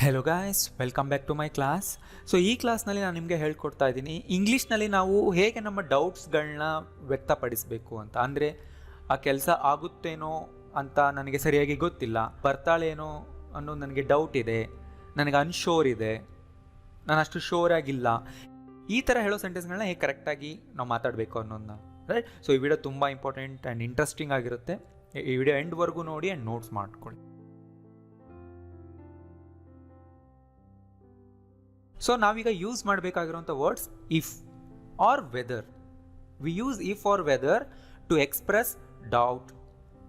Hello guys, welcome back to my class. So ಈ ಕ್ಲಾಸ್ನಲ್ಲಿ ನಾನು ನಿಮಗೆ ಹೇಳ್ಕೊಡ್ತಾ ಇದ್ದೀನಿ ಇಂಗ್ಲೀಷ್ನಲ್ಲಿ ನಾವು ಹೇಗೆ ನಮ್ಮ ಡೌಟ್ಸ್ಗಳನ್ನ ವ್ಯಕ್ತಪಡಿಸಬೇಕು ಅಂತ. ಅಂದರೆ ಆ ಕೆಲಸ ಆಗುತ್ತೇನೋ ಅಂತ ನನಗೆ ಸರಿಯಾಗಿ ಗೊತ್ತಿಲ್ಲ, ಬರ್ತಾಳೇನೋ ಅನ್ನೋದು ನನಗೆ ಡೌಟ್ ಇದೆ, ನನಗೆ ಅನ್ಶೋರ್ ಇದೆ, ನಾನು ಅಷ್ಟು ಶೋರ್ ಆಗಿಲ್ಲ, ಈ ಥರ ಹೇಳೋ ಸೆಂಟೆನ್ಸ್ಗಳನ್ನ ಹೇಗೆ ಕರೆಕ್ಟಾಗಿ ನಾವು ಮಾತಾಡಬೇಕು ಅನ್ನೋದನ್ನ. ರೈಟ್. ಸೊ ಈ ವಿಡಿಯೋ ತುಂಬ ಇಂಪಾರ್ಟೆಂಟ್ ಆ್ಯಂಡ್ ಇಂಟ್ರೆಸ್ಟಿಂಗ್ ಆಗಿರುತ್ತೆ. ಈ ವಿಡಿಯೋ ಎಂಡ್ವರೆಗೂ ನೋಡಿ ಆ್ಯಂಡ್ ನೋಟ್ಸ್ ಮಾಡ್ಕೊಳ್ಳಿ. ಸೊ ನಾವೀಗ ಯೂಸ್ ಮಾಡಬೇಕಾಗಿರುವಂಥ words if or whether. We use if or whether to express doubt,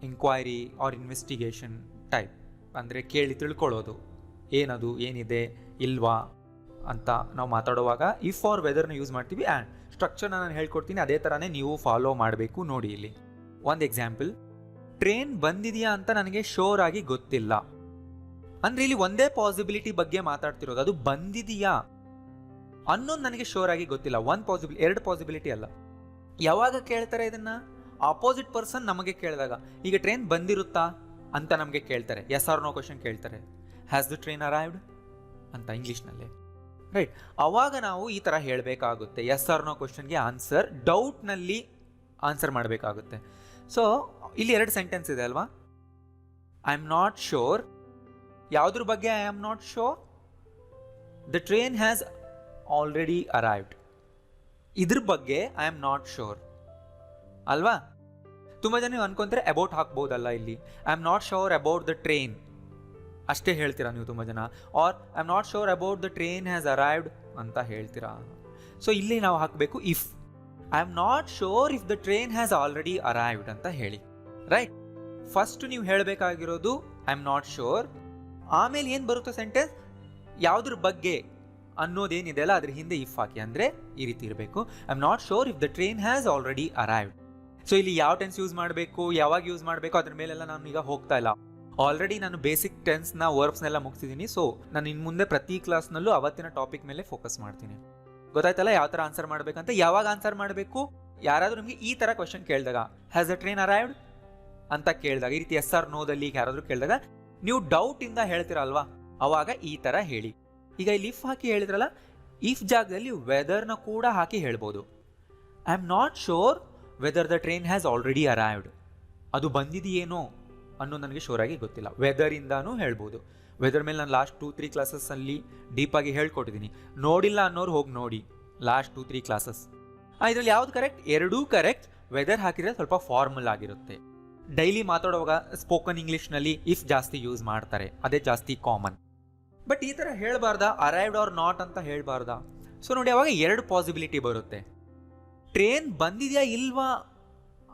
inquiry or investigation type. ಅಂದರೆ ಕೇಳಿ ತಿಳ್ಕೊಳ್ಳೋದು, ಏನದು, ಏನಿದೆ, ಇಲ್ವಾ ಅಂತ ನಾವು ಮಾತಾಡುವಾಗ ಇಫ್ ಆರ್ ವೆದರ್ನ ಯೂಸ್ ಮಾಡ್ತೀವಿ. ಆ್ಯಂಡ್ ಸ್ಟ್ರಕ್ಚರ್ನ ನಾನು ಹೇಳ್ಕೊಡ್ತೀನಿ, ಅದೇ ಥರನೇ ನೀವು ಫಾಲೋ ಮಾಡಬೇಕು. ನೋಡಿ ಇಲ್ಲಿ ಒಂದು ಎಕ್ಸಾಂಪಲ್. ಟ್ರೈನ್ ಬಂದಿದೆಯಾ ಅಂತ ನನಗೆ ಶೋರ್ ಆಗಿ ಗೊತ್ತಿಲ್ಲ. ಅಂದ್ರೆ ಇಲ್ಲಿ ಒಂದೇ ಪಾಸಿಬಿಲಿಟಿ ಬಗ್ಗೆ ಮಾತಾಡ್ತಿರೋದು, ಅದು ಬಂದಿದೆಯಾ ಅನ್ನೋದು ನನಗೆ ಶೋರ್ ಆಗಿ ಗೊತ್ತಿಲ್ಲ. ಎರಡು ಪಾಸಿಬಿಲಿಟಿ ಅಲ್ಲ. ಯಾವಾಗ ಕೇಳ್ತಾರೆ ಇದನ್ನ? ಆಪೋಸಿಟ್ ಪರ್ಸನ್ ನಮಗೆ ಕೇಳಿದಾಗ. ಈಗ ಟ್ರೈನ್ ಬಂದಿರುತ್ತಾ ಅಂತ ನಮಗೆ ಕೇಳ್ತಾರೆ, ಎಸ್ ಆರ್ ನೋ ಕ್ವಶನ್ ಕೇಳ್ತಾರೆ, ಹ್ಯಾಸ್ ದ ಟ್ರೈನ್ ಅರೈವ್ಡ್ ಅಂತ ಇಂಗ್ಲೀಷ್ನಲ್ಲಿ. ರೈಟ್. ಅವಾಗ ನಾವು ಈ ಥರ ಹೇಳಬೇಕಾಗುತ್ತೆ. ಎಸ್ ಆರ್ ನೋ ಕ್ವಶನ್ಗೆ ಆನ್ಸರ್, ಡೌಟ್ನಲ್ಲಿ ಆನ್ಸರ್ ಮಾಡಬೇಕಾಗುತ್ತೆ. ಸೊ ಇಲ್ಲಿ ಎರಡು ಸೆಂಟೆನ್ಸ್ ಇದೆ ಅಲ್ವಾ. I am not sure. ಯಾವುದ್ರ ಬಗ್ಗೆ I am not sure? The train has already arrived. ಇದ್ರ ಬಗ್ಗೆ ಐ ಆಮ್ ನಾಟ್ ಶೋರ್ ಅಲ್ವಾ. ತುಂಬ ಜನ ನೀವು ಅನ್ಕೊಂತಾರೆ ಅಬೌಟ್ ಹಾಕ್ಬೋದಲ್ಲ ಇಲ್ಲಿ. I am not sure about the train ಅಷ್ಟೇ ಹೇಳ್ತೀರಾ ನೀವು ತುಂಬ ಜನ. Or I am not sure about the train has arrived ಅಂತ ಹೇಳ್ತೀರಾ. ಸೊ ಇಲ್ಲಿ ನಾವು ಹಾಕಬೇಕು if. I am not sure if the train has already arrived ಅಂತ ಹೇಳಿ. ರೈಟ್. ಫಸ್ಟ್ ನೀವು ಹೇಳಬೇಕಾಗಿರೋದು ಐ ಆಮ್ ನಾಟ್ ಶೋರ್. ಆಮೇಲೆ ಏನು ಬರುತ್ತೆ ಸೆಂಟೆನ್ಸ್, ಯಾವುದ್ರ ಬಗ್ಗೆ ಅನ್ನೋದೇನಿದೆ ಅಲ್ಲ ಅದ್ರ ಹಿಂದೆ ಇಫ್ ಹಾಕಿ. ಅಂದರೆ ಈ ರೀತಿ ಇರಬೇಕು, I am not sure if the train has already arrived. So ಇಲ್ಲಿ ಯಾವ ಟೆನ್ಸ್ ಯೂಸ್ ಮಾಡಬೇಕು, ಯಾವಾಗ ಯೂಸ್ ಮಾಡಬೇಕು, ಅದ್ರ ಮೇಲೆಲ್ಲ ನಾನು ಈಗ ಹೋಗ್ತಾ ಇಲ್ಲ. ಆಲ್ರೆಡಿ ನಾನು ಬೇಸಿಕ್ ಟೆನ್ಸ್ನ ವರ್ಬ್ಸ್ನೆಲ್ಲ ಮುಗಿಸಿದ್ದೀನಿ. ಸೊ ನಾನು ಇನ್ನು ಮುಂದೆ ಪ್ರತಿ ಕ್ಲಾಸ್ನಲ್ಲೂ ಅವತ್ತಿನ ಟಾಪಿಕ್ ಮೇಲೆ ಫೋಕಸ್ ಮಾಡ್ತೀನಿ. ಗೊತ್ತಾಯ್ತಲ್ಲ ಯಾವ ಥರ ಆನ್ಸರ್ ಮಾಡಬೇಕಂತ, ಯಾವಾಗ ಆನ್ಸರ್ ಮಾಡಬೇಕು. ಯಾರಾದರೂ ನಿಮಗೆ ಈ ಥರ ಕ್ವಶನ್ ಕೇಳಿದಾಗ, ಹ್ಯಾಸ್ ದ ಟ್ರೈನ್ ಅರೈವ್ಡ್ ಅಂತ ಕೇಳಿದಾಗ, ಈ ರೀತಿ ಎಸ್ ಆರ್ ನೋದಲ್ಲಿ ಯಾರಾದರೂ ಕೇಳಿದಾಗ ನೀವು ಡೌಟ್ ಇಂದ ಹೇಳ್ತೀರಲ್ವಾ, ಅವಾಗ ಈ ಥರ ಹೇಳಿ. ಈಗ ಇಲ್ಲಿ ಇಫ್ ಹಾಕಿ ಹೇಳಿದ್ರಲ್ಲ, ಇಫ್ ಜಾಗದಲ್ಲಿ ವೆದರ್ನ ಕೂಡ ಹಾಕಿ ಹೇಳ್ಬೋದು. I am not sure whether the train has already arrived. ಅದು ಬಂದಿದೆಯೇನೋ ಅನ್ನೋ ನನಗೆ ಶೋರ್ ಆಗಿ ಗೊತ್ತಿಲ್ಲ. ವೆದರಿಂದಾನೂ ಹೇಳ್ಬೋದು. ವೆದರ್ ಮೇಲೆ ನಾನು ಲಾಸ್ಟ್ 2-3 ಕ್ಲಾಸಸ್ಸಲ್ಲಿ ಡೀಪಾಗಿ ಹೇಳ್ಕೊಟ್ಟಿದ್ದೀನಿ. ನೋಡಿಲ್ಲ ಅನ್ನೋರು ಹೋಗಿ ನೋಡಿ ಲಾಸ್ಟ್ 2-3 ಕ್ಲಾಸಸ್. ಇದರಲ್ಲಿ ಯಾವ್ದು ಕರೆಕ್ಟ್? ಎರಡೂ ಕರೆಕ್ಟ್. ವೆದರ್ ಹಾಕಿದ್ರೆ ಸ್ವಲ್ಪ ಫಾರ್ಮಲ್ ಆಗಿರುತ್ತೆ. ಡೈಲಿ ಮಾತಾಡುವಾಗ ಸ್ಪೋಕನ್ ಇಂಗ್ಲೀಷ್ನಲ್ಲಿ ಇಫ್ ಜಾಸ್ತಿ ಯೂಸ್ ಮಾಡ್ತಾರೆ, ಅದೇ ಜಾಸ್ತಿ ಕಾಮನ್. ಬಟ್ ಈ ಥರ ಹೇಳಬಾರ್ದ, ಅರೈವ್ಡ್ ಆರ್ ನಾಟ್ ಅಂತ ಹೇಳಬಾರ್ದ. ಸೊ ನೋಡಿ, ಅವಾಗ ಎರಡು ಪಾಸಿಬಿಲಿಟಿ ಬರುತ್ತೆ. ಟ್ರೈನ್ ಬಂದಿದೆಯಾ ಇಲ್ವಾ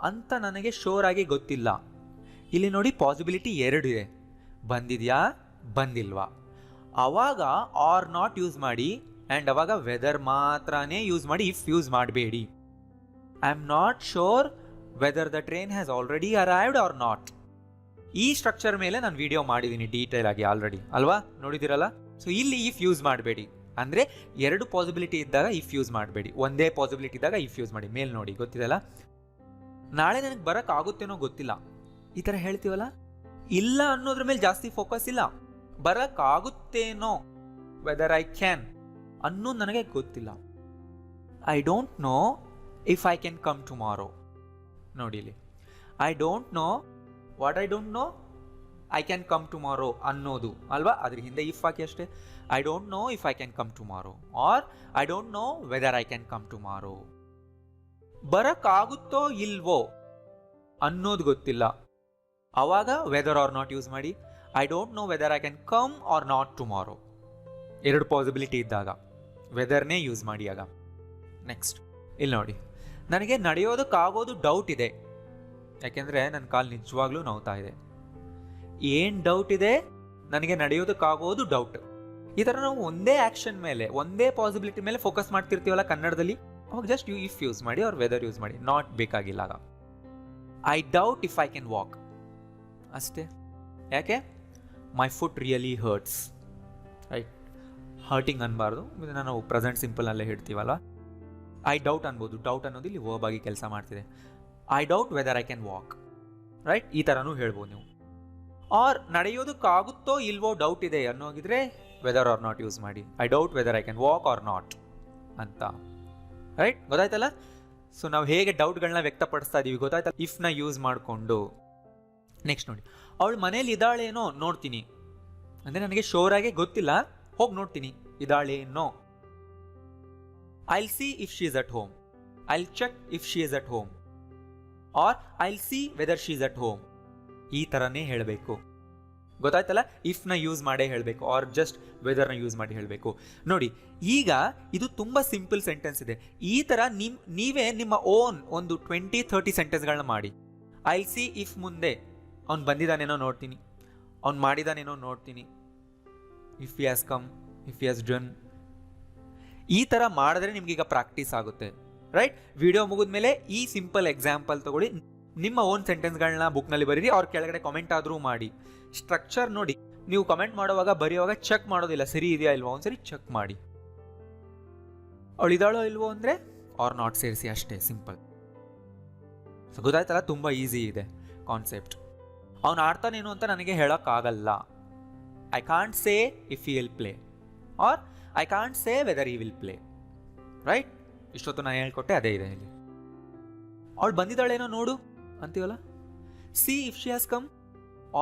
ಅಂತ ನನಗೆ ಶೋರ್ ಆಗಿ ಗೊತ್ತಿಲ್ಲ. ಇಲ್ಲಿ ನೋಡಿ ಪಾಸಿಬಿಲಿಟಿ ಎರಡು ಇದೆ, ಬಂದಿದೆಯಾ ಬಂದಿಲ್ವಾ. ಅವಾಗ ಆರ್ ನಾಟ್ ಯೂಸ್ ಮಾಡಿ, ಆ್ಯಂಡ್ ಅವಾಗ ವೆದರ್ ಮಾತ್ರನೇ ಯೂಸ್ ಮಾಡಿ, ಇಫ್ ಯೂಸ್ ಮಾಡಬೇಡಿ. I am not sure whether the train has already arrived or not. ಈ ಸ್ಟ್ರಕ್ಚರ್ ಮೇಲೆ ನಾನು ವಿಡಿಯೋ ಮಾಡಿದ್ದೀನಿ ಡೀಟೇಲ್ ಆಗಿ ಆಲ್ರೆಡಿ ಅಲ್ವಾ, ನೋಡಿದಿರಲ್ಲ. ಸೊ ಇಲ್ಲಿ ಇಫ್ ಯೂಸ್ ಮಾಡಬೇಡಿ. ಅಂದರೆ ಎರಡು ಪಾಸಿಬಿಲಿಟಿ ಇದ್ದಾಗ ಇಫ್ ಯೂಸ್ ಮಾಡಬೇಡಿ, ಒಂದೇ ಪಾಸಿಬಿಲಿಟಿ ಇದ್ದಾಗ ಇಫ್ ಯೂಸ್ ಮಾಡಿ. ಮೇಲ್ ನೋಡಿ, ಗೊತ್ತಿದೆಲ್ಲ. ನಾಳೆ ನನಗೆ ಬರೋಕ್ಕಾಗುತ್ತೇನೋ ಗೊತ್ತಿಲ್ಲ, ಈ ಥರ ಹೇಳ್ತೀವಲ್ಲ, ಇಲ್ಲ ಅನ್ನೋದ್ರ ಮೇಲೆ ಜಾಸ್ತಿ ಫೋಕಸ್ ಇಲ್ಲ. ಬರೋಕ್ಕಾಗುತ್ತೇನೋ, ವೆದರ್ ಐ ಕ್ಯಾನ್ ಅನ್ನೋದು ನನಗೆ ಗೊತ್ತಿಲ್ಲ. I don't know if I can come tomorrow. ನೋಡಿ ಇಲ್ಲಿ, I don't know. What I don't know? I can come tomorrow ಅನ್ನೋದು ಅಲ್ವಾ, ಅದ್ರ ಹಿಂದೆ ಇಫ್ ಹಾಕಿ ಅಷ್ಟೇ. I don't know if I can come tomorrow, or I don't know whether I can come tomorrow. ಬರಕ್ಕಾಗುತ್ತೋ ಇಲ್ವೋ ಅನ್ನೋದು ಗೊತ್ತಿಲ್ಲ, ಅವಾಗ ವೆದರ್ ಆರ್ ನಾಟ್ ಯೂಸ್ ಮಾಡಿ. I don't know whether I can come or not tomorrow. ಎರಡು possibility ಇದ್ದಾಗ ವೆದರ್ನೇ use ಮಾಡಿ. ಆಗ ನೆಕ್ಸ್ಟ್ ಇಲ್ಲಿ ನೋಡಿ, ನನಗೆ ನಡೆಯೋದಕ್ಕಾಗೋದು ಡೌಟ್ ಇದೆ, ಯಾಕೆಂದರೆ ನನ್ನ ಕಾಲು ನಿಜವಾಗ್ಲೂ ನೋವ್ತಾ ಇದೆ. ಏನು ಡೌಟ್ ಇದೆ? ನನಗೆ ನಡೆಯೋದಕ್ಕಾಗೋದು ಡೌಟ್. ಈ ಥರ ನಾವು ಒಂದೇ ಆ್ಯಕ್ಷನ್ ಮೇಲೆ, ಒಂದೇ ಪಾಸಿಬಿಲಿಟಿ ಮೇಲೆ ಫೋಕಸ್ ಮಾಡ್ತಿರ್ತೀವಲ್ಲ ಕನ್ನಡದಲ್ಲಿ, ಅವಾಗ ಜಸ್ಟ್ ಇಫ್ ಯೂಸ್ ಮಾಡಿ ಅವ್ರ ವೆದರ್ ಯೂಸ್ ಮಾಡಿ, ನಾಟ್ ಬೇಕಾಗಿಲ್ಲ. ಆಗ I doubt if I can walk ಅಷ್ಟೇ. ಯಾಕೆ? My foot really hurts. Right. Hurting ಅನ್ಬಾರ್ದು, ನಾವು ಪ್ರೆಸೆಂಟ್ ಸಿಂಪಲ್ನಲ್ಲೇ ಹೇಳ್ತೀವಲ್ಲ. ಐ ಡೌಟ್ ಅನ್ಬೋದು. ಡೌಟ್ ಅನ್ನೋದು ಇಲ್ಲಿ ವರ್ಬ್ ಆಗಿ ಕೆಲಸ ಮಾಡ್ತಿದೆ. I doubt whether I can walk. Right. ಈ ಥರನೂ ಹೇಳ್ಬೋದು ನೀವು. ಆರ್ ನಡೆಯೋದಕ್ಕಾಗುತ್ತೋ ಇಲ್ವೋ ಡೌಟ್ ಇದೆ ಅನ್ನೋಗಿದ್ರೆ ವೆದರ್ ಆರ್ ನಾಟ್ ಯೂಸ್ ಮಾಡಿ. I doubt whether I can walk or not ಅಂತ. ರೈಟ್, ಗೊತ್ತಾಯ್ತಲ್ಲ? ಸೊ ನಾವು ಹೇಗೆ ಡೌಟ್ಗಳನ್ನ ವ್ಯಕ್ತಪಡಿಸ್ತಾ ಇದೀವಿ ಗೊತ್ತಾಯ್ತಲ್ಲ ಇಫ್ನ ಯೂಸ್ ಮಾಡಿಕೊಂಡು. ನೆಕ್ಸ್ಟ್ ನೋಡಿ, ಅವಳು ಮನೇಲಿ ಇದ್ದಾಳೇನೋ ನೋಡ್ತೀನಿ ಅಂದರೆ ನನಗೆ ಶೋರಾಗೆ ಗೊತ್ತಿಲ್ಲ, ಹೋಗಿ ನೋಡ್ತೀನಿ ಇದ್ದಾಳೇನೋ. I'll see if she is at home, I'll check if she is at home, or I'll see whether she is at home. ಈ ಥರನೇ ಹೇಳಬೇಕು. ಗೊತ್ತಾಯ್ತಲ್ಲ? ಇಫ್ನ ಯೂಸ್ ಮಾಡೇ ಹೇಳಬೇಕು, ಆರ್ ಜಸ್ಟ್ ವೆದರ್ನ ಯೂಸ್ ಮಾಡಿ ಹೇಳಬೇಕು. ನೋಡಿ, ಈಗ ಇದು ತುಂಬ ಸಿಂಪಲ್ ಸೆಂಟೆನ್ಸ್ ಇದೆ. ಈ ಥರ ನೀವೇ ನಿಮ್ಮ ಓನ್ ಒಂದು 20-30 ಸೆಂಟೆನ್ಸ್ಗಳನ್ನ ಮಾಡಿ. ಐಲ್ ಸಿ ಇಫ್ ಮುಂದೆ ಅವ್ನು ಬಂದಿದ್ದಾನೇನೋ ನೋಡ್ತೀನಿ, ಅವ್ನು ಮಾಡಿದಾನೇನೋ ನೋಡ್ತೀನಿ, if he has come, if he has done. ಈ ಥರ ಮಾಡಿದ್ರೆ ನಿಮ್ಗೀಗ ಪ್ರಾಕ್ಟೀಸ್ ಆಗುತ್ತೆ. ರೈಟ್, ವಿಡಿಯೋ ಮುಗಿದ್ಮೇಲೆ ಈ ಸಿಂಪಲ್ ಎಕ್ಸಾಂಪಲ್ ತಗೊಳ್ಳಿ, ನಿಮ್ಮ ಓನ್ ಸೆಂಟೆನ್ಸ್ಗಳನ್ನ ಬುಕ್ನಲ್ಲಿ ಬರೀರಿ, ಅವ್ರ ಕೆಳಗಡೆ ಕಾಮೆಂಟ್ ಆದರೂ ಮಾಡಿ. ಸ್ಟ್ರಕ್ಚರ್ ನೋಡಿ, ನೀವು ಕಮೆಂಟ್ ಮಾಡುವಾಗ ಬರೆಯುವಾಗ ಚೆಕ್ ಮಾಡೋದಿಲ್ಲ, ಸರಿ ಇದೆಯಾ ಇಲ್ವೋ ಒಂದ್ಸರಿ ಚೆಕ್ ಮಾಡಿ. ಅವಳಿದಾಳೋ ಇಲ್ವೋ ಅಂದರೆ ಆರ್ ನಾಟ್ ಸೇರಿಸಿ, ಅಷ್ಟೇ, ಸಿಂಪಲ್. ಸೊ ಗೊತ್ತಾಯ್ತಲ್ಲ, ತುಂಬ ಈಸಿ ಇದೆ ಕಾನ್ಸೆಪ್ಟ್. ಅವ್ನು ಆಡ್ತಾನೇನು ಅಂತ ನನಗೆ ಹೇಳೋಕ್ಕಾಗಲ್ಲ. I can't say if he will play, or I can't say whether he will play. Right, ಇಷ್ಟೊತ್ತು ನಾನು ಹೇಳ್ಕೊಟ್ಟೆ ಅದೇ ಇದೆ ಇಲ್ಲಿ. ಅವಳು ಬಂದಿದ್ದಾಳೇನೋ ನೋಡು ಅಂತೀವಲ್ಲ, see if she has come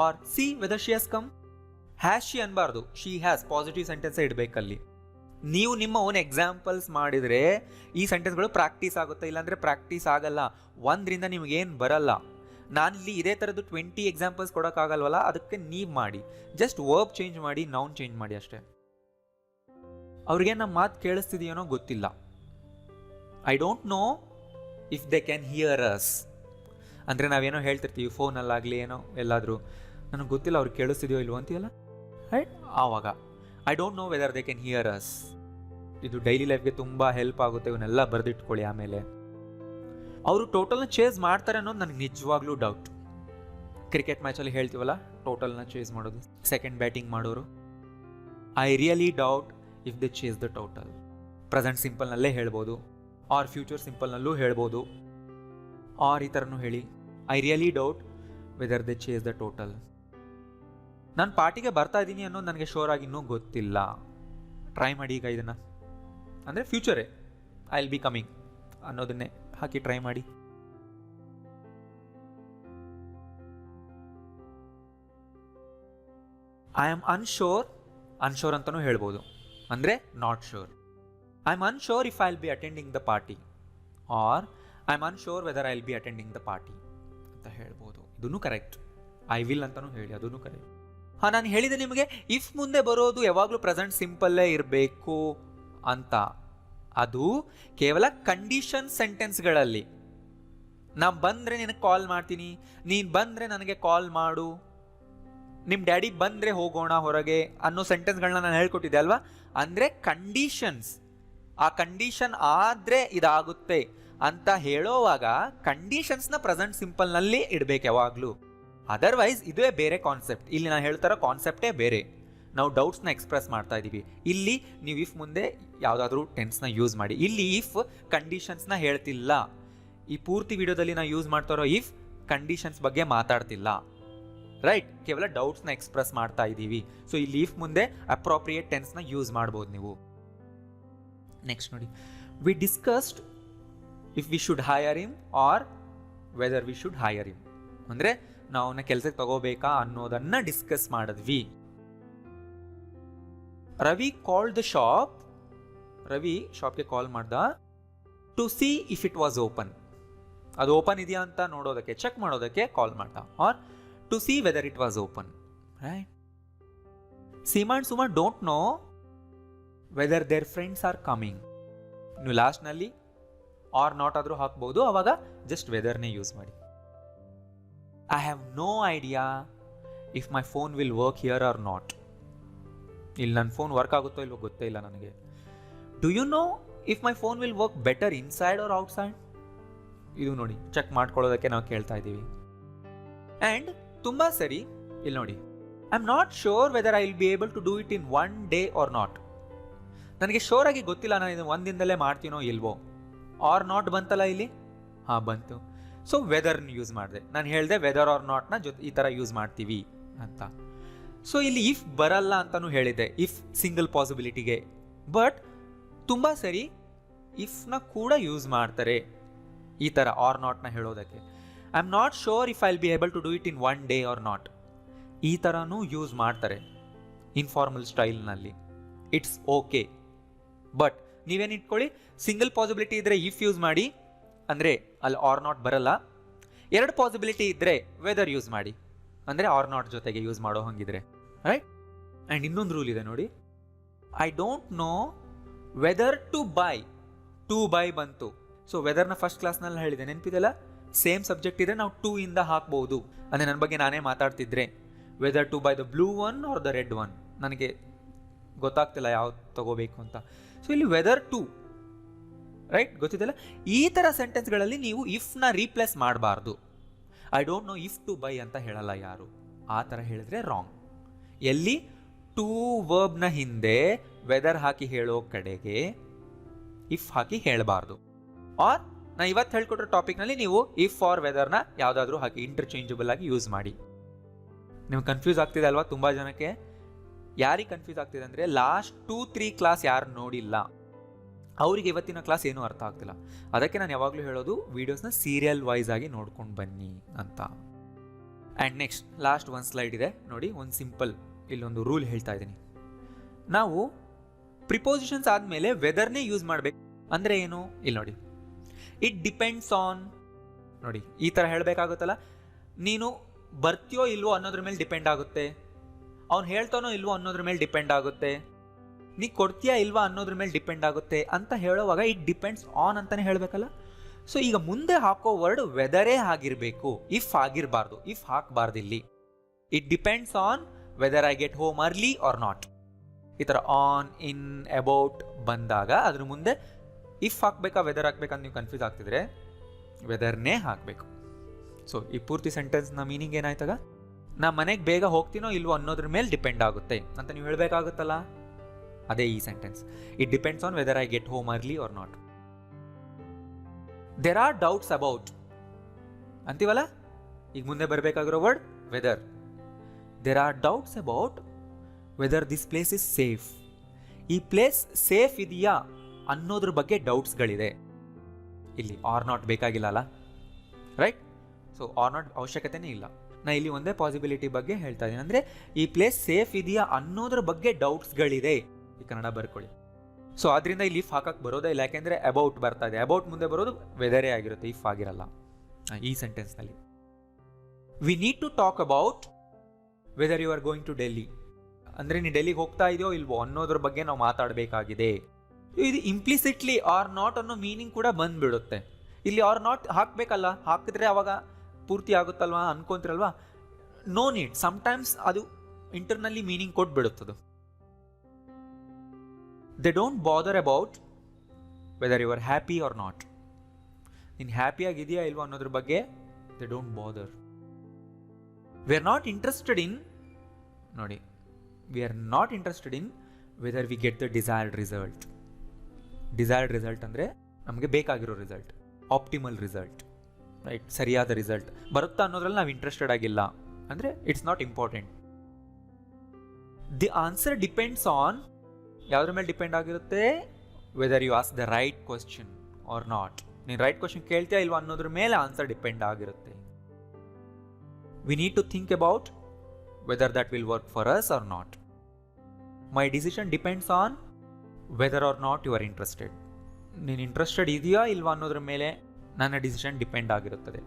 or see whether she has come. Has she ಅನ್ಬಾರ್ದು, ಶಿ ಹ್ಯಾಸ್, ಪಾಸಿಟಿವ್ ಸೆಂಟೆನ್ಸ್ ಇಡಬೇಕಲ್ಲಿ. ನೀವು ನಿಮ್ಮ ಓನ್ ಎಕ್ಸಾಂಪಲ್ಸ್ ಮಾಡಿದರೆ ಈ ಸೆಂಟೆನ್ಸ್ಗಳು ಪ್ರಾಕ್ಟೀಸ್ ಆಗುತ್ತೆ, ಇಲ್ಲಾಂದರೆ ಪ್ರಾಕ್ಟೀಸ್ ಆಗಲ್ಲ. ಒಂದರಿಂದ ನಿಮಗೇನು ಬರಲ್ಲ. ನಾನಿಲ್ಲಿ ಇದೇ ಥರದ್ದು 20 ಎಕ್ಸಾಂಪಲ್ಸ್ ಕೊಡೋಕ್ಕಾಗಲ್ವಲ್ಲ, ಅದಕ್ಕೆ ನೀವು ಮಾಡಿ. ಜಸ್ಟ್ ವರ್ಬ್ ಚೇಂಜ್ ಮಾಡಿ, ನೌನ್ ಚೇಂಜ್ ಮಾಡಿ ಅಷ್ಟೇ. ಅವ್ರಿಗೆ ನಮ್ಮ ಮಾತು ಕೇಳಿಸ್ತಿದೆಯೇನೋ ಗೊತ್ತಿಲ್ಲ. I don't know if they can hear us. ಅಂದರೆ ನಾವೇನೋ ಹೇಳ್ತಿರ್ತೀವಿ ಫೋನಲ್ಲಾಗಲಿ ಏನೋ ಎಲ್ಲಾದರೂ, ನನಗೆ ಗೊತ್ತಿಲ್ಲ ಅವ್ರಿಗೆ ಕೇಳಿಸ್ತಿದೆಯೋ ಇಲ್ವೋ ಅಂತೀವಲ್ಲ, ರೈಟ್? ಆವಾಗ I don't know whether they can hear us. ಇದು ಡೈಲಿ ಲೈಫ್ಗೆ ತುಂಬ ಹೆಲ್ಪ್ ಆಗುತ್ತೆ, ಇವನ್ನೆಲ್ಲ ಬರೆದಿಟ್ಕೊಳ್ಳಿ. ಆಮೇಲೆ ಅವರು ಟೋಟಲ್ನ ಚೇಸ್ ಮಾಡ್ತಾರೆ ಅನ್ನೋದು ನನಗೆ ನಿಜವಾಗ್ಲೂ ಡೌಟ್. ಕ್ರಿಕೆಟ್ ಮ್ಯಾಚಲ್ಲಿ ಹೇಳ್ತೀವಲ್ಲ ಟೋಟಲ್ನ ಚೇಸ್ ಮಾಡೋದು, ಸೆಕೆಂಡ್ ಬ್ಯಾಟಿಂಗ್ ಮಾಡೋರು. I really doubt if they chase the total. Present ಸಿಂಪಲ್ನಲ್ಲೇ ಹೇಳ್ಬೋದು, ಆರ್ ಫ್ಯೂಚರ್ ಸಿಂಪಲ್ನಲ್ಲೂ ಹೇಳ್ಬೋದು, ಆರ್ ಈ ಥರನೂ ಹೇಳಿ. I really doubt whether they chase the total. ನಾನು ಪಾರ್ಟಿಗೆ ಬರ್ತಾ ಇದ್ದೀನಿ ಅನ್ನೋದು ನನಗೆ ಶೋರ್ ಆಗಿ ಇನ್ನೂ ಗೊತ್ತಿಲ್ಲ. ಟ್ರೈ ಮಾಡಿ ಈಗ ಇದನ್ನು, ಅಂದರೆ ಫ್ಯೂಚರೇ ಐ ವಿಲ್ ಬಿ ಕಮಿಂಗ್ ಅನ್ನೋದನ್ನೇ ಹಾಕಿ ಟ್ರೈ ಮಾಡಿ. ಐ ಆಮ್ ಅನ್ಶೋರ್, ಅನ್ಶೋರ್ ಅಂತಲೂ ಹೇಳ್ಬೋದು, ಅಂದರೆ not sure. I am unsure if I will be attending the party, or I am unsure whether I will be attending the party ಅಂತ ಹೇಳ್ಬೋದು. ಇದೂ correct. I will ಅಂತಲೂ ಹೇಳಿ, ಅದೂ ಕರೆಕ್ಟ್. ಹಾಂ, ನಾನು ಹೇಳಿದೆ ನಿಮಗೆ ಇಫ್ ಮುಂದೆ ಬರೋದು ಯಾವಾಗಲೂ ಪ್ರೆಸೆಂಟ್ ಸಿಂಪಲ್ಲೇ ಇರಬೇಕು ಅಂತ. ಅದು ಕೇವಲ ಕಂಡೀಷನ್ ಸೆಂಟೆನ್ಸ್ಗಳಲ್ಲಿ. ನಾನು ಬಂದರೆ ನಿನಗೆ ಕಾಲ್ ಮಾಡ್ತೀನಿ, ನೀನು ಬಂದರೆ ನನಗೆ ಕಾಲ್ ಮಾಡು, ನಿಮ್ಮ ಡ್ಯಾಡಿ ಬಂದರೆ ಹೋಗೋಣ ಹೊರಗೆ ಅನ್ನೋ ಸೆಂಟೆನ್ಸ್ಗಳನ್ನ ನಾನು ಹೇಳ್ಕೊಟ್ಟಿದ್ದೆ ಅಲ್ವಾ. ಅಂದರೆ ಕಂಡೀಷನ್ಸ್, ಆ ಕಂಡೀಷನ್ ಆದರೆ ಇದಾಗುತ್ತೆ ಅಂತ ಹೇಳೋವಾಗ ಕಂಡೀಷನ್ಸ್ನ ಪ್ರೆಸೆಂಟ್ ಸಿಂಪಲ್ನಲ್ಲಿ ಇಡಬೇಕು ಯಾವಾಗಲೂ. ಅದರ್ವೈಸ್ ಇದೇ ಬೇರೆ ಕಾನ್ಸೆಪ್ಟ್. ಇಲ್ಲಿ ನಾನು ಹೇಳ್ತಾರೋ ಕಾನ್ಸೆಪ್ಟೇ ಬೇರೆ. ನಾವು ಡೌಟ್ಸ್ನ ಎಕ್ಸ್ಪ್ರೆಸ್ ಮಾಡ್ತಾ ಇದ್ದೀವಿ. ಇಲ್ಲಿ ನೀವು ಇಫ್ ಮುಂದೆ ಯಾವುದಾದ್ರೂ ಟೆನ್ಸ್ನ ಯೂಸ್ ಮಾಡಿ. ಇಲ್ಲಿ ಇಫ್ ಕಂಡೀಷನ್ಸ್ನ ಹೇಳ್ತಿಲ್ಲ. ಈ ಪೂರ್ತಿ ವಿಡಿಯೋದಲ್ಲಿ ನಾವು ಯೂಸ್ ಮಾಡ್ತಾರೋ ಇಫ್ ಕಂಡೀಷನ್ಸ್ ಬಗ್ಗೆ ಮಾತಾಡ್ತಿಲ್ಲ. ರೈಟ್, ಕೇವಲ ಡೌಟ್ಸ್ನ ಎಕ್ಸ್ಪ್ರೆಸ್ ಮಾಡ್ತಾ ಇದ್ದೀವಿ. ಸೊ ಇಲ್ಲಿ ಇಫ್ ಮುಂದೆ ಅಪ್ರೋಪ್ರಿಯೇಟ್ ಟೆನ್ಸ್ನ ಯೂಸ್ ಮಾಡ್ಬೋದು ನೀವು. ನೆಕ್ಸ್ಟ್ ನೋಡಿ, we discussed if we should hire him or whether we should hire him. ಅಂದರೆ ನಾವು ಅವನ್ನ ಕೆಲಸಕ್ಕೆ ತಗೋಬೇಕಾ ಅನ್ನೋದನ್ನ ಡಿಸ್ಕಸ್ ಮಾಡಿದ್ವಿ. Ravi called the shop, Ravi ಶಾಪ್ಗೆ ಕಾಲ್ ಮಾಡ್ದ to see if it was open. ಅದು ಓಪನ್ ಇದೆಯಾ ಅಂತ ನೋಡೋದಕ್ಕೆ, ಚೆಕ್ ಮಾಡೋದಕ್ಕೆ ಕಾಲ್ ಮಾಡ್ದ. Or to see whether it was open. Right, Seema and Suma don't know whether their friends are coming. ನೀವು ಲಾಸ್ಟ್ನಲ್ಲಿ ಆರ್ ನಾಟ್ ಆದರೂ ಹಾಕ್ಬೋದು, ಅವಾಗ ಜಸ್ಟ್ ವೆದರ್ನೇ ಯೂಸ್ ಮಾಡಿ. I have no idea if my phone will work here or not. ಇಲ್ಲಿ ನನ್ನ phone work ಆಗುತ್ತೋ ಇಲ್ವೋ ಗೊತ್ತೇ ಇಲ್ಲ ನನಗೆ. Do you know if my phone will work better inside or outside. ಇದು ನೋಡಿ, ಚೆಕ್ ಮಾಡ್ಕೊಳ್ಳೋದಕ್ಕೆ ನಾವು ಕೇಳ್ತಾ ಇದ್ದೀವಿ. ಆ್ಯಂಡ್ ತುಂಬ ಸರಿ ಇಲ್ಲಿ ನೋಡಿ, I am not sure whether I will be able to do it in 1 day or not. ನನಗೆ ಶೋರ್ ಆಗಿ ಗೊತ್ತಿಲ್ಲ ನಾನು ಇದನ್ನು ಒಂದಿನದಲ್ಲೇ ಮಾಡ್ತೀನೋ ಇಲ್ವೋ. ಆರ್ ನಾಟ್ ಬಂತಲ್ಲ ಇಲ್ಲಿ, ಹಾಂ ಬಂತು. ಸೊ ವೆದರ್ನ ಯೂಸ್ ಮಾಡಿದೆ. ನಾನು ಹೇಳಿದೆ ವೆದರ್ ಆರ್ ನಾಟ್ನ ಈ ಥರ ಯೂಸ್ ಮಾಡ್ತೀವಿ ಅಂತ. ಸೊ ಇಲ್ಲಿ ಇಫ್ ಬರಲ್ಲ ಅಂತಾನು ಹೇಳಿದೆ, ಇಫ್ ಸಿಂಗಲ್ ಪಾಸಿಬಿಲಿಟಿಗೆ. ಬಟ್ ತುಂಬ ಸರಿ ಇಫ್ನ ಕೂಡ ಯೂಸ್ ಮಾಡ್ತಾರೆ ಈ ಥರ ಆರ್ ನಾಟ್ನ ಹೇಳೋದಕ್ಕೆ. I am not sure if I will be able to do it in 1 day or not. ಈ ಥರನೂ ಯೂಸ್ ಮಾಡ್ತಾರೆ ಇನ್ಫಾರ್ಮಲ್ ಸ್ಟೈಲ್ನಲ್ಲಿ. It's okay. ಬಟ್ ನೀವೇನು ಇಟ್ಕೊಳ್ಳಿ, ಸಿಂಗಲ್ ಪಾಸಿಬಿಲಿಟಿ ಇದ್ದರೆ ಇಫ್ ಯೂಸ್ ಮಾಡಿ, ಅಂದರೆ ಅಲ್ಲಿ ಆರ್ ನಾಟ್ ಬರಲ್ಲ. 2 ಪಾಸಿಬಿಲಿಟಿ ಇದ್ದರೆ ವೆದರ್ ಯೂಸ್ ಮಾಡಿ, ಅಂದರೆ ಆರ್ ನಾಟ್ ಜೊತೆಗೆ ಯೂಸ್ ಮಾಡೋ ಹಂಗಿದ್ರೆ, ರೈಟ್. ಆ್ಯಂಡ್ ಇನ್ನೊಂದು ರೂಲ್ ಇದೆ ನೋಡಿ, I don't know whether to buy. To buy ಬಂತು. ಸೊ ವೆದರ್ನ ಫಸ್ಟ್ ಕ್ಲಾಸ್ನಲ್ಲಿ ಹೇಳಿದೆ, ನೆನಪಿದೆಲ್ಲ. ಸೇಮ್ ಸಬ್ಜೆಕ್ಟ್ ಇದ್ರೆ ನಾವು 2 ಇಂದ ಹಾಕ್ಬೋದು. ಅಂದರೆ ನನ್ನ ಬಗ್ಗೆ ನಾನೇ ಮಾತಾಡ್ತಿದ್ರೆ whether to buy the blue one or the red one, ನನಗೆ ಗೊತ್ತಾಗ್ತಿಲ್ಲ ಯಾವ್ದು ತಗೋಬೇಕು ಅಂತ. ಸೊ ಇಲ್ಲಿ ವೆದರ್ ಟು, ರೈಟ್, ಗೊತ್ತಿದೆಲ್ಲ. ಈ ಥರ ಸೆಂಟೆನ್ಸ್ಗಳಲ್ಲಿ ನೀವು ಇಫ್ನ ರೀಪ್ಲೇಸ್ ಮಾಡಬಾರ್ದು. I don't know if to buy ಅಂತ ಹೇಳಲ್ಲ ಯಾರು. ಆ ಥರ ಹೇಳಿದ್ರೆ ರಾಂಗ್. ಎಲ್ಲಿ ಟು ವರ್ಬ್ನ ಹಿಂದೆ ವೆದರ್ ಹಾಕಿ ಹೇಳೋ ಕಡೆಗೆ ಇಫ್ ಹಾಕಿ ಹೇಳಬಾರ್ದು. ಆರ್ ನಾ ಇವತ್ತು ಹೇಳ್ಕೊಟ್ರೋ ಟಾಪಿಕ್ನಲ್ಲಿ ನೀವು ಇಫ್ ಆರ್ ವೆದರ್ನ ಯಾವುದಾದ್ರೂ ಹಾಕಿ ಇಂಟರ್ಚೇಂಜಬಲ್ ಆಗಿ ಯೂಸ್ ಮಾಡಿ. ನಿಮ್ಗೆ ಕನ್ಫ್ಯೂಸ್ ಆಗ್ತಿದೆ ಅಲ್ವಾ ತುಂಬ ಜನಕ್ಕೆ? ಯಾರಿಗೆ ಕನ್ಫ್ಯೂಸ್ ಆಗ್ತಿದೆ ಅಂದರೆ ಲಾಸ್ಟ್ 2-3 ಕ್ಲಾಸ್ ಯಾರು ನೋಡಿಲ್ಲ ಅವರಿಗೆ ಇವತ್ತಿನ ಕ್ಲಾಸ್ ಏನೂ ಅರ್ಥ ಆಗ್ತಿಲ್ಲ. ಅದಕ್ಕೆ ನಾನು ಯಾವಾಗಲೂ ಹೇಳೋದು ವೀಡಿಯೋಸ್ನ ಸೀರಿಯಲ್ ವೈಸ್ ಆಗಿ ನೋಡ್ಕೊಂಡು ಬನ್ನಿ ಅಂತ. ಆ್ಯಂಡ್ ನೆಕ್ಸ್ಟ್ ಲಾಸ್ಟ್ ಒಂದು ಸ್ಲೈಡ್ ಇದೆ ನೋಡಿ, ಒಂದು ಸಿಂಪಲ್ ಇಲ್ಲೊಂದು ರೂಲ್ ಹೇಳ್ತಾ ಇದ್ದೀನಿ. ನಾವು ಪ್ರಿಪೋಸಿಷನ್ಸ್ ಆದಮೇಲೆ ವೆದರ್ನೇ ಯೂಸ್ ಮಾಡಬೇಕು. ಅಂದರೆ ಏನು? ಇಲ್ಲಿ ನೋಡಿ, ಇಟ್ ಡಿಪೆಂಡ್ಸ್ ಆನ್. ನೋಡಿ ಈ ಥರ ಹೇಳಬೇಕಾಗುತ್ತಲ್ಲ, ನೀನು ಬರ್ತೀಯೋ ಇಲ್ವೋ ಅನ್ನೋದ್ರ ಮೇಲೆ ಡಿಪೆಂಡ್ ಆಗುತ್ತೆ, ಅವ್ನು ಹೇಳ್ತಾನೋ ಇಲ್ವೋ ಅನ್ನೋದ್ರ ಮೇಲೆ ಡಿಪೆಂಡ್ ಆಗುತ್ತೆ, ನೀ ಕೊಡ್ತೀಯಾ ಇಲ್ವಾ ಅನ್ನೋದ್ರ ಮೇಲೆ ಡಿಪೆಂಡ್ ಆಗುತ್ತೆ ಅಂತ ಹೇಳೋವಾಗ ಇಟ್ ಡಿಪೆಂಡ್ಸ್ ಆನ್ ಅಂತಲೇ ಹೇಳಬೇಕಲ್ಲ. ಸೊ ಈಗ ಮುಂದೆ ಹಾಕೋ ವರ್ಡ್ ವೆದರೇ ಆಗಿರಬೇಕು, ಇಫ್ ಆಗಿರಬಾರ್ದು. ಇಫ್ ಹಾಕಬಾರ್ದು ಇಲ್ಲಿ. It depends on whether I get home early or not. ಈ ಥರ ಆನ್, ಇನ್, ಅಬೌಟ್ ಬಂದಾಗ ಅದ್ರ ಮುಂದೆ ಇಫ್ ಹಾಕ್ಬೇಕಾ ವೆದರ್ ಹಾಕ್ಬೇಕಂತ ನೀವು ಕನ್ಫ್ಯೂಸ್ ಆಗ್ತಿದ್ರೆ ವೆದರ್ನೇ ಹಾಕಬೇಕು. ಸೊ ಈ ಪೂರ್ತಿ ಸೆಂಟೆನ್ಸ್ನ ಮೀನಿಂಗ್ ಏನಾಯ್ತಾಗ, ನಾ ಮನೆಗೆ ಬೇಗ ಹೋಗ್ತೀನೋ ಇಲ್ವೋ ಅನ್ನೋದ್ರ ಮೇಲೆ ಡಿಪೆಂಡ್ ಆಗುತ್ತೆ ಅಂತ ನೀವು ಹೇಳಬೇಕಾಗುತ್ತಲ್ಲ, ಅದೇ ಈ sentence. It depends on whether I get home early or not. There are doubts about ಅಂತೀವಲ್ಲ, ಈಗ ಮುಂದೆ ಬರಬೇಕಾಗಿರೋ word whether. There are doubts about whether this place is safe. ಈ ಪ್ಲೇಸ್ ಸೇಫ್ ಇದೆಯಾ ಅನ್ನೋದ್ರ ಬಗ್ಗೆ ಡೌಟ್ಸ್ಗಳಿದೆ. ಇಲ್ಲಿ ಆರ್ ನಾಟ್ ಬೇಕಾಗಿಲ್ಲ ಅಲ್ಲ, ರೈಟ್. ಸೊ ಆರ್ ನಾಟ್ ಅವಶ್ಯಕತೆನೇ ಇಲ್ಲ. ನಾ ಇಲ್ಲಿ ಒಂದೇ ಪಾಸಿಬಿಲಿಟಿ ಬಗ್ಗೆ ಹೇಳ್ತಾ ಇದ್ದೀನಿ, ಅಂದರೆ ಈ ಪ್ಲೇಸ್ ಸೇಫ್ ಇದೆಯಾ ಅನ್ನೋದ್ರ ಬಗ್ಗೆ ಡೌಟ್ಸ್ಗಳಿದೆ. ಈ ಕನ್ನಡ ಬರ್ಕೊಳ್ಳಿ. ಸೊ ಅದರಿಂದ ಇಲ್ಲಿ ಇಫ್ ಹಾಕಕ್ಕೆ ಬರೋದೇ ಇಲ್ಲ, ಯಾಕೆಂದರೆ ಅಬೌಟ್ ಬರ್ತಾ ಇದೆ. ಅಬೌಟ್ ಮುಂದೆ ಬರೋದು ವೆದರೇ ಆಗಿರುತ್ತೆ, ಇಫ್ ಆಗಿರಲ್ಲ ಈ ಸೆಂಟೆನ್ಸ್ನಲ್ಲಿ. We need to talk about whether you are going to Delhi. ಅಂದರೆ ನೀನು ಡೆಲ್ಲಿಗೆ ಹೋಗ್ತಾ ಇದೆಯೋ ಇಲ್ವೋ ಅನ್ನೋದ್ರ ಬಗ್ಗೆ ನಾವು ಮಾತಾಡಬೇಕಾಗಿದೆ. ಇದು ಇಂಪ್ಲಿಸಿಟ್ಲಿ ಆರ್ ನಾಟ್ ಅನ್ನೋ ಮೀನಿಂಗ್ ಕೂಡ ಬಂದ್ಬಿಡುತ್ತೆ. ಇಲ್ಲಿ ಆರ್ ನಾಟ್ ಹಾಕಬೇಕಲ್ಲ, ಹಾಕಿದ್ರೆ ಅವಾಗ ಪೂರ್ತಿ ಆಗುತ್ತಲ್ವಾ ಅನ್ಕೊಂತಿರಲ್ವಾ. No need. ಸಮ್ಟೈಮ್ಸ್ ಅದು ಇಂಟರ್ನಲ್ಲಿ ಮೀನಿಂಗ್ ಕೊಟ್ಬಿಡುತ್ತದು. They don't bother about whether you are happy or not. ನೀನು ಹ್ಯಾಪಿಯಾಗಿದೆಯಾ ಇಲ್ವಾ ಅನ್ನೋದ್ರ ಬಗ್ಗೆ they don't bother. We are not interested in, ನೋಡಿ, we are not interested in whether we get the desired result. Desired result ಅಂದರೆ ನಮಗೆ ಬೇಕಾಗಿರೋ result, optimal result, right, ಸರಿಯಾದ ರಿಸಲ್ಟ್ ಬರುತ್ತಾ ಅನ್ನೋದ್ರಲ್ಲಿ ನಾವು ಇಂಟ್ರೆಸ್ಟೆಡ್ ಆಗಿಲ್ಲ ಅಂದರೆ it's not important. The answer depends on, ಯಾವುದ್ರ ಮೇಲೆ ಡಿಪೆಂಡ್ ಆಗಿರುತ್ತೆ? Whether you ask the right question or not. ನೀನು ರೈಟ್ ಕ್ವಶನ್ ಕೇಳ್ತೀಯಾ ಇಲ್ವಾ ಅನ್ನೋದ್ರ ಮೇಲೆ ಆನ್ಸರ್ ಡಿಪೆಂಡ್ ಆಗಿರುತ್ತೆ. We need to think about whether that will work for us or not. My decision depends on whether or not you are interested. ನೀನು interested ಇದೆಯಾ ಇಲ್ವಾ ಅನ್ನೋದ್ರ ಮೇಲೆ ನನ್ನ ಡಿಸಿಷನ್ ಡಿಪೆಂಡ್ ಆಗಿರುತ್ತದೆ.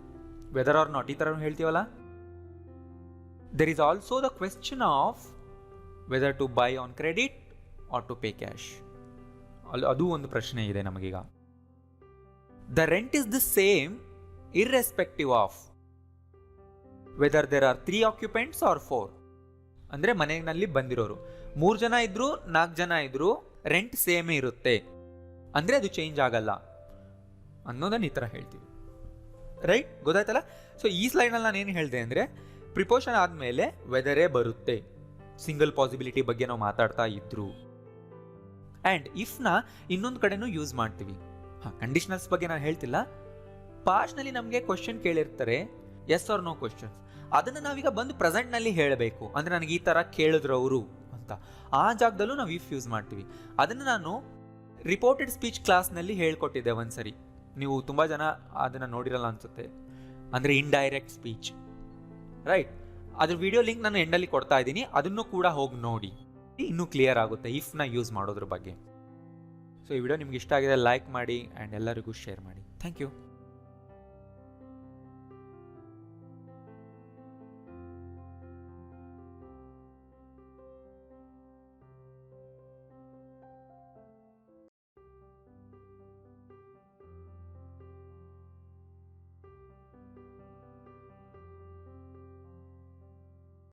ವೆದರ್ ಆರ್ ನಾಟ್ ಈ ಥರ ಹೇಳ್ತೀವಲ್ಲ. There is also the question of whether to buy on credit or to pay cash. ಅದು ಒಂದು ಪ್ರಶ್ನೆ ಇದೆ ನಮಗೀಗ. The rent is the same irrespective of whether there are 3 occupants or 4. ಅಂದರೆ ಮನೆಯಲ್ಲಿ ಬಂದಿರೋರು 3 ಜನ ಇದ್ರು 4 ಜನ ಇದ್ರು ರೆಂಟ್ ಸೇಮೇ ಇರುತ್ತೆ, ಅಂದರೆ ಅದು ಚೇಂಜ್ ಆಗಲ್ಲ ಅನ್ನೋದನ್ನು ಈ ಥರ ಹೇಳ್ತೀವಿ, ರೈಟ್. ಗೊತ್ತಾಯ್ತಲ್ಲ. ಸೊ ಈ ಸ್ಲೈಡ್ನಲ್ಲಿ ನಾನು ಏನು ಹೇಳಿದೆ ಅಂದರೆ ಪ್ರಿಪೋಷನ್ ಆದಮೇಲೆ ವೆದರೇ ಬರುತ್ತೆ, ಸಿಂಗಲ್ ಪಾಸಿಬಿಲಿಟಿ ಬಗ್ಗೆ ನಾವು ಮಾತಾಡ್ತಾ ಇದ್ರು. ಆ್ಯಂಡ್ ಇಫ್ನ ಇನ್ನೊಂದು ಕಡೆನೂ ಯೂಸ್ ಮಾಡ್ತೀವಿ. ಕಂಡೀಷನಲ್ಸ್ ಬಗ್ಗೆ ನಾನು ಹೇಳ್ತಿಲ್ಲ. ಪಾಸ್ಟ್ನಲ್ಲಿ ನಮಗೆ ಕ್ವಶನ್ ಕೇಳಿರ್ತಾರೆ, ಎಸ್ ಆರ್ ನೋ ಕ್ವಶನ್ಸ್. ಅದನ್ನು ನಾವೀಗ ಬಂದು ಪ್ರೆಸೆಂಟ್ನಲ್ಲಿ ಹೇಳಬೇಕು. ಅಂದರೆ ನನಗೆ ಈ ಥರ ಕೇಳಿದ್ರು ಅವರು ಅಂತ, ಆ ಜಾಗದಲ್ಲೂ ನಾವು ಇಫ್ ಯೂಸ್ ಮಾಡ್ತೀವಿ. ಅದನ್ನು ನಾನು ರಿಪೋರ್ಟೆಡ್ ಸ್ಪೀಚ್ ಕ್ಲಾಸ್ನಲ್ಲಿ ಹೇಳ್ಕೊಟ್ಟಿದ್ದೆ ಒಂದ್ಸರಿ. ನೀವು ತುಂಬ ಜನ ಅದನ್ನು ನೋಡಿರಲ್ಲ ಅನಿಸುತ್ತೆ. ಅಂದರೆ ಇಂಡೈರೆಕ್ಟ್ ಸ್ಪೀಚ್, ರೈಟ್? ಅದ್ರ ವಿಡಿಯೋ ಲಿಂಕ್ ನಾನು ಎಂಡಲ್ಲಿ ಕೊಡ್ತಾ ಇದ್ದೀನಿ, ಅದನ್ನು ಕೂಡ ಹೋಗಿ ನೋಡಿ, ಇನ್ನೂ ಕ್ಲಿಯರ್ ಆಗುತ್ತೆ ಇಫ್ನ ಯೂಸ್ ಮಾಡೋದ್ರ ಬಗ್ಗೆ. ಸೊ ಈ ವಿಡಿಯೋ ನಿಮ್ಗೆ ಇಷ್ಟ ಆಗಿದೆ, ಲೈಕ್ ಮಾಡಿ ಆ್ಯಂಡ್ ಎಲ್ಲರಿಗೂ ಶೇರ್ ಮಾಡಿ. Thank you.